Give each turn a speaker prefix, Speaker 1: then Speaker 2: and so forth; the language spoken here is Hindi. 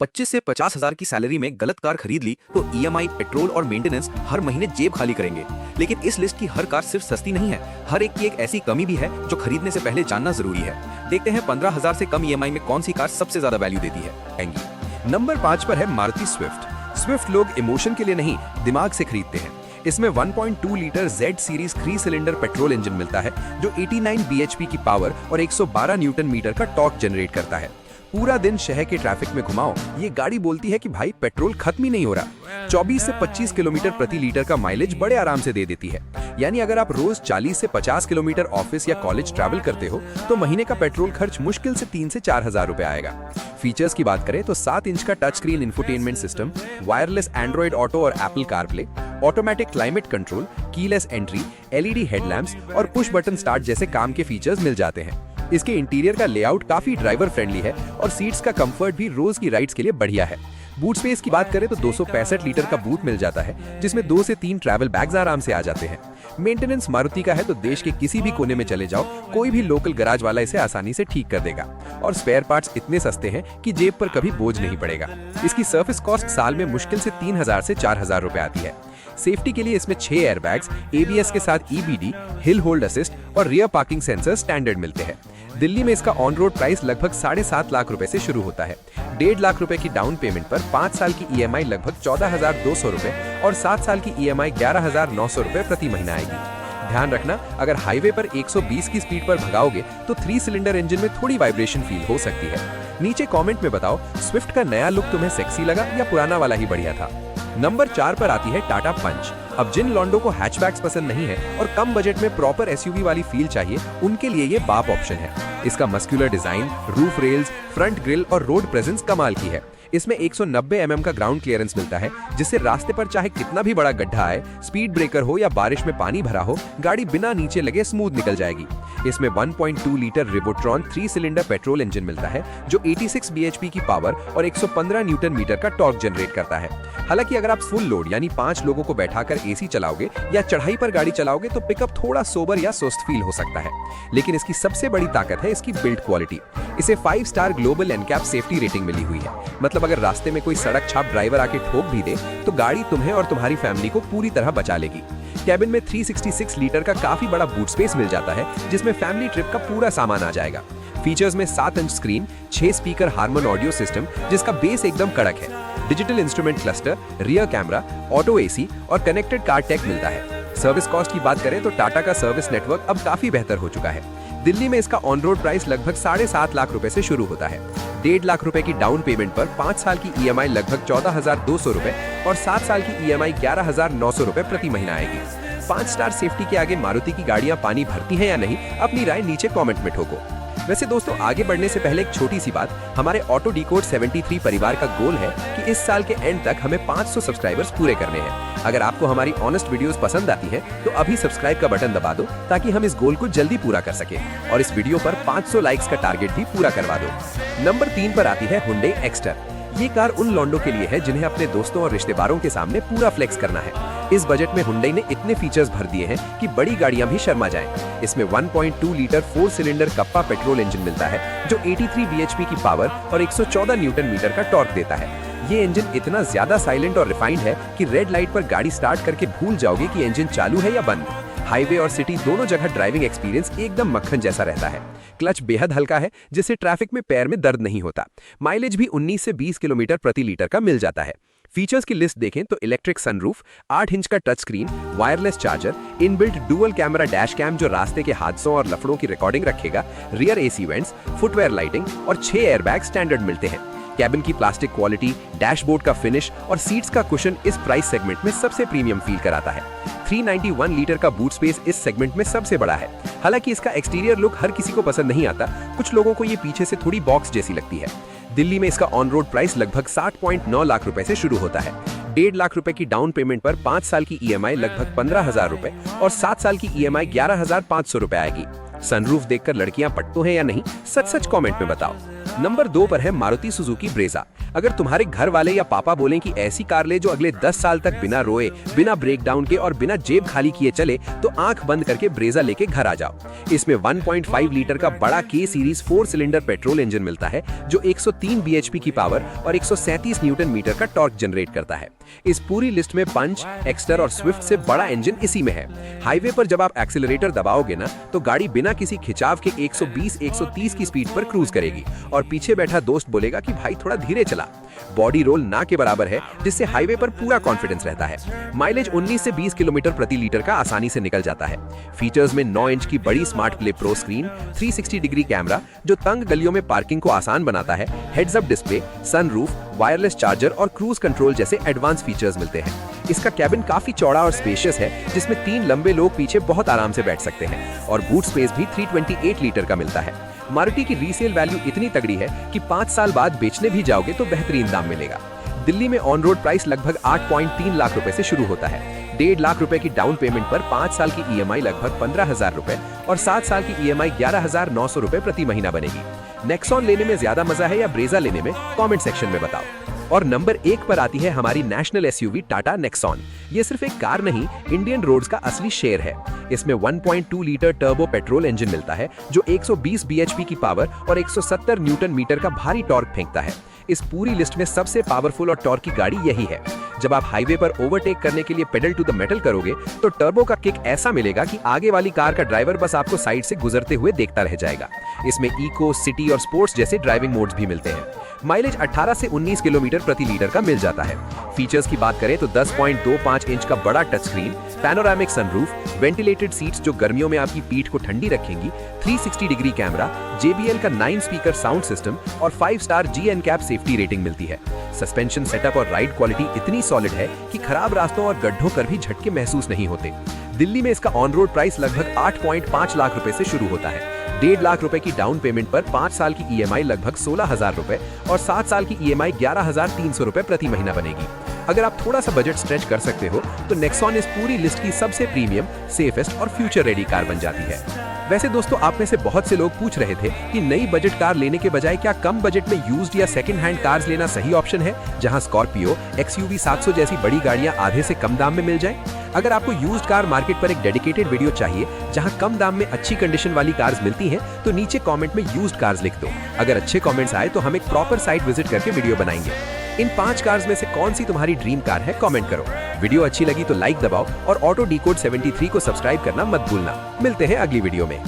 Speaker 1: 25 से 50 हजार की सैलरी में गलत कार खरीद ली तो ईएमआई, पेट्रोल और मेंटेनेंस हर महीने जेब खाली करेंगे। लेकिन इस लिस्ट की हर कार सिर्फ सस्ती नहीं है, हर एक की एक ऐसी कमी भी है जो खरीदने से पहले जानना जरूरी है। देखते हैं 15,000 से कम ईएमआई में कौन सी कार सबसे ज्यादा वैल्यू देती है।
Speaker 2: नंबर 5 पर है मारुति स्विफ्ट। स्विफ्ट लोग इमोशन के लिए नहीं, दिमाग से खरीदते हैं। इसमें 1.2 litre Z series 3 cylinder petrol engine मिलता है जो 89 bhp की पावर और 112 न्यूटन मीटर का टॉर्क जनरेट करता है। पूरा दिन शहर के ट्रैफिक में घुमाओ, ये गाड़ी बोलती है कि भाई पेट्रोल खत्म ही नहीं हो रहा। 24 से 25 किलोमीटर प्रति लीटर का माइलेज बड़े आराम से दे देती है। यानी अगर आप रोज 40 से 50 किलोमीटर ऑफिस या कॉलेज ट्रैवल करते हो तो महीने का पेट्रोल खर्च मुश्किल से 3 से 4 हजार रुपए आएगा। फीचर्स की बात करें तो 7 इंच का touch screen infotainment system, wireless Android Auto और Apple CarPlay, automatic climate control, keyless entry, LED headlamps और पुश बटन स्टार्ट जैसे काम के फीचर्स मिल जाते हैं। इसके इंटीरियर का लेआउट काफी ड्राइवर फ्रेंडली है और सीट्स का कंफर्ट भी रोज की राइड्स के लिए बढ़िया है। बूट स्पेस की बात करें तो 265 लीटर का बूट मिल जाता है जिसमें 2 से 3 ट्रैवल बैग्स आराम से आ जाते हैं। मेंटेनेंस मारुति का है तो देश के किसी भी कोने में चले जाओ, कोई भी लोकल गैराज वाला इसे आसानी से ठीक कर देगा और स्पेयर पार्ट्स इतने सस्ते हैं कि जेब पर कभी बोझ नहीं पड़ेगा। इसकी सर्विस कॉस्ट साल में मुश्किल से 3,000 से 4,000 रुपए आती है। सेफ्टी के लिए इसमें 6 एयरबैग्स, एबीएस के साथ ईबीडी, हिल होल्ड असिस्ट और रियर पार्किंग सेंसर स्टैंडर्ड मिलते हैं। दिल्ली में इसका ऑन रोड प्राइस लगभग 7.5 लाख रुपए से शुरू होता है। 1.5 लाख रुपए की डाउन पेमेंट पर 5 साल की ईएमआई लगभग 14,200 रुपए और 7 साल की ईएमआई 11,900 रुपए प्रति महीना आएगी। ध्यान रखना, अगर हाईवे पर 120 की स्पीड पर भगाओगे तो 3 सिलेंडर इंजन में थोड़ी वाइब्रेशन फील हो सकती है। नीचे कमेंट में बताओ स्विफ्ट का नया लुक तुम्हें सेक्सी लगा या पुराना वाला ही बढ़िया था। नंबर 4 पर आती है टाटा पंच। अब जिन लॉन्डो को हैचबैक्स पसंद नहीं है और कम बजट में प्रॉपर एसयूवी वाली फील चाहिए, उनके लिए ये बाप ऑप्शन है। इसका muscular design, roof rails, front grille और रोड प्रेजेंस कमाल की है। इसमें 190 mm का ग्राउंड क्लियरेंस मिलता है जिससे रास्ते पर चाहे कितना भी बड़ा गड्ढा आए, स्पीड ब्रेकर हो या बारिश में पानी भरा हो, गाड़ी बिना नीचे लगे स्मूथ निकल जाएगी। इसमें 1.2 लीटर रिवोट्रॉन 3 सिलेंडर पेट्रोल इंजन मिलता है जो 86 bhp की पावर और 115 न्यूटन मीटर का टॉर्क जनरेट करता है। हालांकि अगर आप फुल लोड यानी 5 लोगों को बैठाकर एसी चलाओगे या चढ़ाई पर गाड़ी चलाओगे तो पिकअप थोड़ा सोबर या सुस्त फील हो सकता है। लेकिन इसकी सबसे बड़ी ताकत है इसकी बिल्ड क्वालिटी। इसे 5 star global NCAP safety rating मिली हुई है। मतलब अगर रास्ते में कोई सड़क छाप ड्राइवर आके ठोक भी दे तो गाड़ी तुम्हें और तुम्हारी फैमिली को पूरी तरह बचा लेगी। कैबिन में 366 लीटर का काफी बड़ा बूट स्पेस मिल जाता है जिसमें फैमिली ट्रिप का पूरा सामान आ जाएगा। फीचर्स में 7 inch screen, 6 speaker Harman audio system जिसका बेस एकदम कड़क है, digital instrument cluster, rear camera, auto AC और कनेक्टेड कार टेक मिलता है। सर्विस कॉस्ट की बात करें तो टाटा का सर्विस नेटवर्क अब काफी बेहतर हो चुका है। दिल्ली में इसका ऑन रोड प्राइस लगभग 7.5 लाख रुपए से शुरू होता है। 1.5 लाख रुपए की डाउन पेमेंट पर 5 साल की ईएमआई लगभग 14,200 रुपए और 7 साल की ईएमआई 11,900 रुपए प्रति महीना आएगी। 5 स्टार सेफ्टी के आगे मारुति की गाड़ियां पानी भरती हैं या नहीं, अपनी राय नीचे कमेंट में ठोको। वैसे दोस्तों, आगे बढ़ने से पहले एक छोटी सी बात, हमारे ऑटो डिकोड 73 परिवार का गोल है कि इस साल के एंड तक हमें 500 सब्सक्राइबर्स पूरे करने हैं। अगर आपको हमारी ऑनेस्ट वीडियोस पसंद आती हैं तो अभी सब्सक्राइब का बटन दबा दो ताकि हम इस गोल को जल्दी पूरा कर सके और इस वीडियो पर 500 लाइक्स का टारगेट भी पूरा करवा दो। नंबर 3 पर आती है हुंडई एक्स्टर। ये कार उन लॉन्डो के लिए है जिन्हें अपने दोस्तों और रिश्तेदारों के सामने पूरा फ्लेक्स करना है। इस बजट में हुंडई ने इतने फीचर्स भर दिए हैं कि बड़ी गाड़ियां भी शर्मा जाएं। इसमें 1.2 litre 4 cylinder kappa petrol engine मिलता है जो 83 bhp की पावर और 114 न्यूटन मीटर का टॉर्क देता है। ये इंजन इतना ज्यादा साइलेंट और रिफाइंड है कि रेड लाइट पर गाड़ी स्टार्ट करके भूल जाओगे कि इंजन चालू है या बंद। हाईवे और सिटी दोनों जगह ड्राइविंग एक्सपीरियंस एकदम मक्खन जैसा रहता है। क्लच बेहद हल्का है जिससे ट्रैफिक में पैर में दर्द नहीं होता। माइलेज भी 19 से 20 किलोमीटर प्रति लीटर का मिल जाता है। फीचर्स की लिस्ट देखें तो इलेक्ट्रिक सनरूफ, 8 इंच का touch screen, wireless charger, inbuilt dual camera dash cam जो रास्ते के हादसों और लफड़ों की रिकॉर्डिंग रखेगा, rear AC vents, footwear lighting और 6 एयरबैग स्टैंडर्ड मिलते हैं। कैबिन की प्लास्टिक क्वालिटी, डैशबोर्ड का फिनिश और सीट्स का कुशन इस प्राइस सेगमेंट में सबसे प्रीमियम फील कराता है। 391 लीटर का बूट स्पेस इस सेगमेंट में सबसे बड़ा है। हालांकि इसका एक्सटीरियर लुक हर किसी को पसंद नहीं आता, कुछ लोगों को ये पीछे से थोड़ी बॉक्स जैसी लगती है। दिल्ली में इसका ऑन रोड प्राइस लगभग 7.9 लाख रुपए से शुरू होता है। 1.5 लाख रुपए की डाउन पेमेंट पर 5 साल की ईएमआई लगभग 15,000 रुपए और 7 साल की ईएमआई 11,500 रुपए आएगी। सनरूफ देखकर लड़कियां पटतो हैं या नहीं, सच सच कमेंट में बताओ। नंबर 2 पर है मारुति सुजुकी ब्रेजा। अगर तुम्हारे घर वाले या पापा बोलें कि ऐसी कार ले जो अगले 10 साल तक बिना रोए, बिना ब्रेकडाउन के और बिना जेब खाली किए चले, तो आंख बंद करके ब्रेजा लेके घर आ जाओ। इसमें 1.5 लीटर का बड़ा के सीरीज 4 सिलेंडर पेट्रोल इंजन मिलता है जो 103 bhp की पावर और 137 न्यूटन मीटर का टॉर्क जनरेट करता है। इस पूरी लिस्ट में पंच, एक्स्टर और स्विफ्ट से बड़ा इंजन इसी में है। हाईवे पर जब आप एक्सीलरेटर दबाओगे ना, तो गाड़ी बिना किसी खिंचाव के 120-130 की स्पीड पर क्रूज करेगी और पीछे बैठा दोस्त बोलेगा कि भाई थोड़ा धीरे चला। बॉडी रोल ना के बराबर है, जिससे हाईवे पर पूरा कॉन्फिडेंस रहता है। माइलेज 19 से 20 किलोमीटर प्रति लीटर का आसानी से निकल जाता है। फीचर्स में 9 इंच की बड़ी smart play pro screen, 360 degree camera जो तंग गलियों में पार्किंग को आसान बनाता है, heads up display, sunroof, wireless charger और क्रूज कंट्रोल जैसे एडवांस फीचर्स मिलते हैं। इसका कैबिन काफी चौड़ा और स्पेशियस है, जिसमें 3 लंबे लोग पीछे बहुत आराम से बैठ सकते हैं और बूट स्पेस भी 328 लीटर का मिलता है। मारुति की रीसेल वैल्यू इतनी तगड़ी है कि 5 साल बाद बेचने भी जाओगे तो बेहतरीन दाम मिलेगा। दिल्ली में ऑन रोड प्राइस लगभग 8.3 लाख रुपए से शुरू होता है। 1.5 लाख रुपए की डाउन पेमेंट पर 5 साल की ईएमआई लगभग 15,000 रुपए और 7 साल की ईएमआई 11,900 रुपए प्रति महीना बनेगी। नेक्सॉन लेने में ज्यादा मजा है या ब्रेजा लेने में, कमेंट सेक्शन में बताओ। और नंबर 1 पर आती है हमारी नेशनल एसयूवी टाटा नेक्सॉन। ये सिर्फ एक कार नहीं, इंडियन रोड्स का असली शेर है। इसमें 1.2 लीटर टर्बो पेट्रोल इंजन मिलता है जो 120 bhp की पावर और 170 न्यूटन मीटर का भारी टॉर्क फेंकता है। इस पूरी लिस्ट में सबसे पावरफुल और टॉर्क की गाड़ी यही है। जब आप हाईवे पर ओवरटेक करने के लिए पेडल टू द मेटल करोगे, तो टर्बो का किक ऐसा मिलेगा कि आगे वाली कार का ड्राइवर बस आपको साइड से गुजरते हुए देखता रह जाएगा। इसमें इको, सिटी और स्पोर्ट्स जैसे ड्राइविंग मोड्स भी मिलते हैं। माइलेज 18 से 19 किलोमीटर प्रति लीटर का मिल जाता है। फीचर्स की बात करें तो 10.25 इंच का बड़ा touch screen, panoramic sunroof, ventilated seats जो गर्मियों में आपकी पीठ को ठंडी रखेंगी, 360 डिग्री कैमरा, JBL का 9 स्पीकर साउंड सिस्टम और 5 स्टार GNCAP सेफ्टी रेटिंग मिलती है। सस्पेंशन सेटअप और राइड क्वालिटी इतनी सॉलिड है कि खराब रास्तों और गड्ढों पर भी झटके महसूस नहीं होते। दिल्ली में इसका ऑन रोड प्राइस लगभग 8.5 लाख रुपए से शुरू होता है। 1.5 लाख रुपए की डाउन पेमेंट पर 5 साल की ईएमआई लगभग 16,000 रुपए और 7 साल की ईएमआई 11,300 रुपए प्रति महीना बनेगी। अगर आप थोड़ा सा बजट स्ट्रेच कर सकते हो, तो नेक्सॉन इस पूरी लिस्ट की सबसे प्रीमियम, सेफेस्ट और फ्यूचर रेडी कार बन जाती है। वैसे दोस्तों, आप में से बहुत से लोग पूछ रहे थे कि नई बजट कार लेने के बजाय क्या कम बजट में यूज्ड या सेकंड हैंड कार्स लेना सही ऑप्शन है, जहां स्कॉर्पियो, XUV 700 जैसी बड़ी गाड़ियां आधे से कम दाम में मिल जाएं? अगर आपको यूज्ड कार मार्केट पर एक डेडिकेटेड वीडियो चाहिए जहां कम दाम में अच्छी कंडीशन वाली कार्स मिलती हैं, तो नीचे कमेंट में यूज्ड कार्स लिख दो। अगर अच्छे कमेंट्स आए तो हम एक प्रॉपर साइट विजिट करके वीडियो बनाएंगे। इन 5 कार्स में से कौन सी तुम्हारी ड्रीम कार है, कमेंट करो। वीडियो अच्छी लगी तो लाइक दबाओ और ऑटो डिकोड 73 को सब्सक्राइब करना मत भूलना। मिलते हैं अगली वीडियो में।